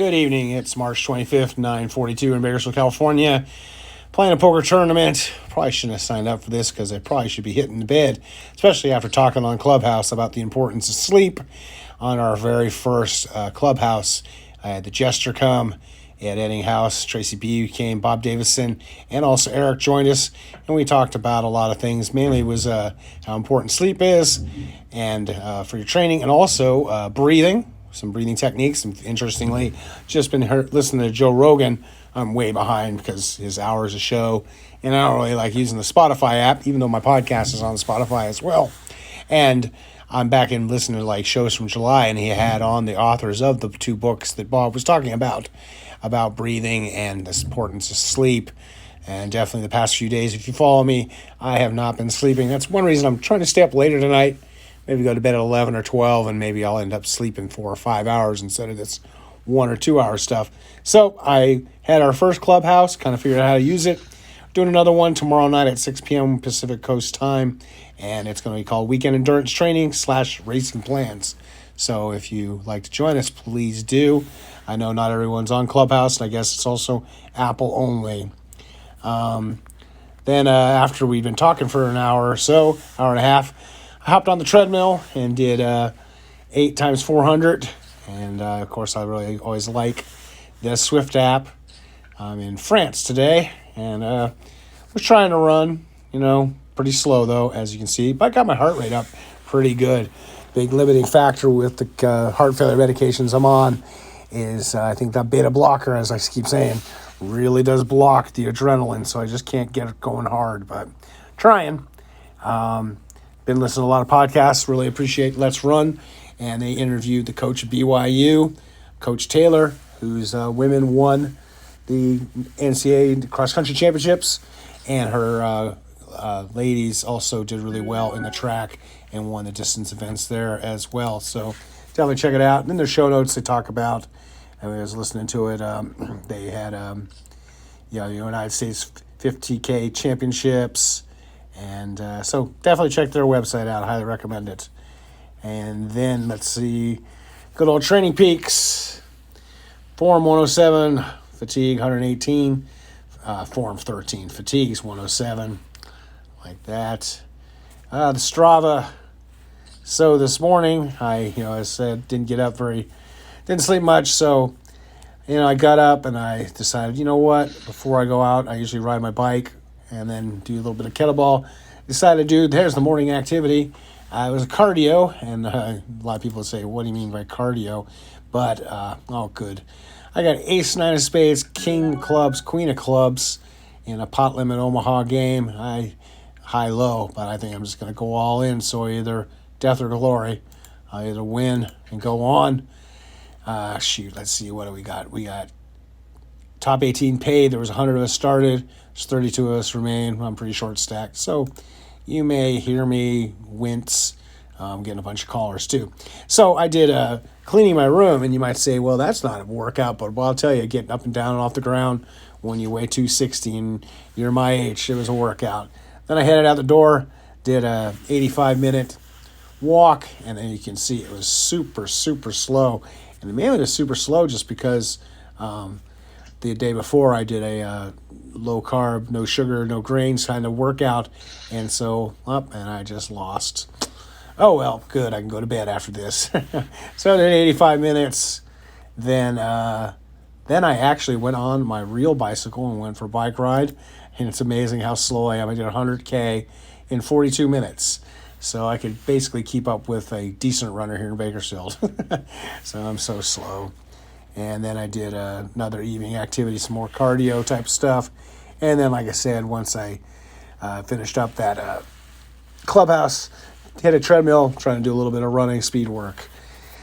Good evening. It's March 25th, 9:42 in Bakersfield, California. Playing a poker tournament. Probably shouldn't have signed up for this because I probably should be hitting the bed, especially after talking on Clubhouse about the importance of sleep on our very first Clubhouse. I had the Jester come, Ed Eddinghouse, Tracy B came, Bob Davison, and also Eric joined us, and we talked about a lot of things. Mainly was how important sleep is and for your training, and also breathing. Some breathing techniques. And interestingly, just been listening to Joe Rogan. I'm way behind because his hours a show, and I don't really like using the Spotify app, even though my podcast is on Spotify as well. And I'm back in listening to like shows from July, and he had on the authors of the two books that Bob was talking about breathing and the importance of sleep. And definitely the past few days, if you follow me, I have not been sleeping. That's one reason I'm trying to stay up later tonight. Maybe go to bed at 11 or 12, and maybe I'll end up sleeping 4 or 5 hours instead of this 1 or 2 hour stuff. So I had our first Clubhouse, kind of figured out how to use it. Doing another one tomorrow night at 6 p.m. Pacific Coast time, and it's going to be called Weekend Endurance Training / Racing Plans. So if you like to join us, please do. I know not everyone's on Clubhouse, and I guess it's also Apple only. Then after we've been talking for an hour or so, hour and a half, I hopped on the treadmill and did 8 times 400. And, of course, I really always like the Swift app. I'm in France today and was trying to run, pretty slow, though, as you can see. But I got my heart rate up pretty good. Big limiting factor with the heart failure medications I'm on is I think that beta blocker, as I keep saying, really does block the adrenaline. So I just can't get it going hard, but trying. Been listening to a lot of podcasts. Really appreciate Let's Run. And they interviewed the coach of BYU, Coach Taylor, whose women won the NCAA cross-country championships. And her ladies also did really well in the track and won the distance events there as well. So definitely check it out. And in their show notes, they talk about, I was listening to it, they had the United States 50K championships. And so definitely check their website out. I highly recommend it. And then let's see, good old Training Peaks, Form 107, Fatigue 118, Form 13, Fatigues 107, like that. The Strava. So this morning, I said, didn't sleep much. So, I got up and I decided, before I go out, I usually ride my bike and then do a little bit of kettlebell. Decided to do, there's the morning activity. It was a cardio, and a lot of people say, what do you mean by cardio? But, good. I got ace, 9 of spades, king of clubs, queen of clubs in a pot limit Omaha game. High-low, but I think I'm just going to go all in. So either death or glory. I either win and go on. Let's see, what do we got? We got top 18 paid. There was 100 of us started. There's 32 of us remain. I'm pretty short stacked. So you may hear me wince. I'm getting a bunch of callers too. So I did cleaning my room, and you might say, well, that's not a workout. But I'll tell you, getting up and down and off the ground when you weigh 260 and you're my age, it was a workout. Then I headed out the door, did a 85-minute walk, and then you can see it was super, super slow. And mainly it was super slow just because the day before I did a low carb, no sugar, no grains kind of workout, and so and I just lost. Oh well, good. I can go to bed after this. So I did 85 minutes. Then I actually went on my real bicycle and went for a bike ride, and it's amazing how slow I am. I did 100K in 42 minutes. So I could basically keep up with a decent runner here in Bakersfield. So I'm so slow. And then I did another evening activity, some more cardio type stuff. And then, like I said, once I finished up that Clubhouse, hit a treadmill, trying to do a little bit of running speed work.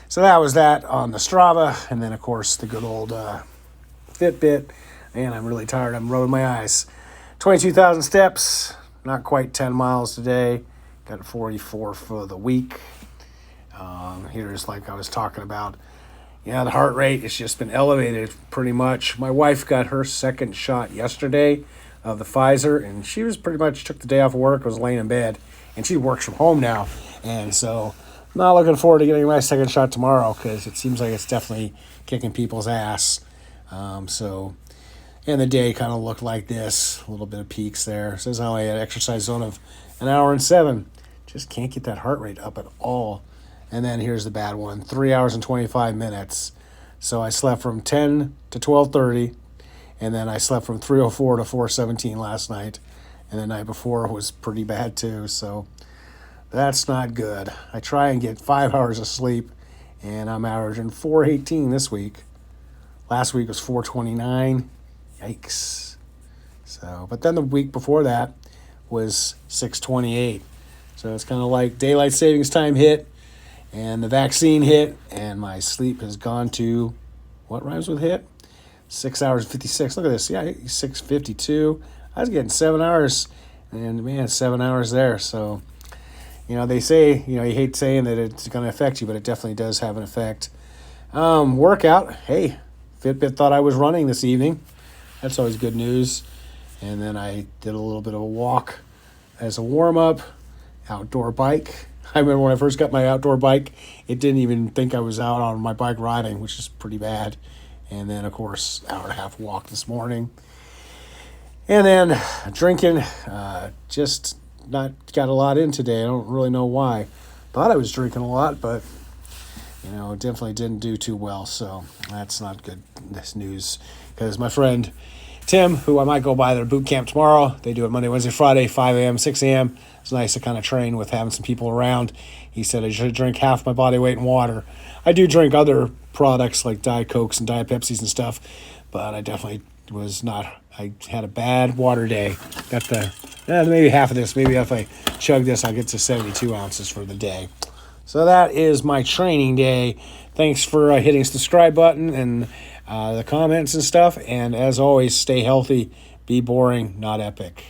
So that was that on the Strava. And then, of course, the good old Fitbit. And I'm really tired. I'm rolling my eyes. 22,000 steps, not quite 10 miles today. Got 44 for the week. Here's like I was talking about. The heart rate has just been elevated pretty much. My wife got her second shot yesterday of the Pfizer, and she was pretty much took the day off of work, was laying in bed, and she works from home now. And so not looking forward to getting my second shot tomorrow because it seems like it's definitely kicking people's ass. And the day kind of looked like this. A little bit of peaks there. It says I only had an exercise zone of an hour and 7. Just can't get that heart rate up at all. And then here's the bad one, 3 hours and 25 minutes. So I slept from 10 to 12:30, and then I slept from 3:04 to 4:17 last night. And the night before was pretty bad too, so that's not good. I try and get 5 hours of sleep, and I'm averaging 4:18 this week. Last week was 4:29. Yikes. So, but then the week before that was 6:28. So it's kind of like daylight savings time hit, and the vaccine hit, and my sleep has gone to, what rhymes with hit? 6 hours and 56. Look at this. Yeah, 6:52. I was getting 7 hours, and man, 7 hours there. So, they say, you hate saying that it's going to affect you, but it definitely does have an effect. Workout. Hey, Fitbit thought I was running this evening. That's always good news. And then I did a little bit of a walk as a warm-up, outdoor bike. I remember when I first got my outdoor bike, it didn't even think I was out on my bike riding, which is pretty bad. And then, of course, hour and a half walk this morning. And then drinking, just not got a lot in today. I don't really know why. Thought I was drinking a lot, but, definitely didn't do too well. So that's not good news. Because my friend Tim, who I might go by their boot camp tomorrow, they do it Monday, Wednesday, Friday, 5 a.m., 6 a.m. It's nice to kind of train with having some people around. He said I should drink half my body weight in water. I do drink other products like Diet Cokes and Diet Pepsis and stuff, but I definitely was not. I had a bad water day. Got maybe half of this. Maybe if I chug this, I'll get to 72 ounces for the day. So that is my training day. Thanks for hitting the subscribe button and the comments and stuff. And as always, stay healthy, be boring, not epic.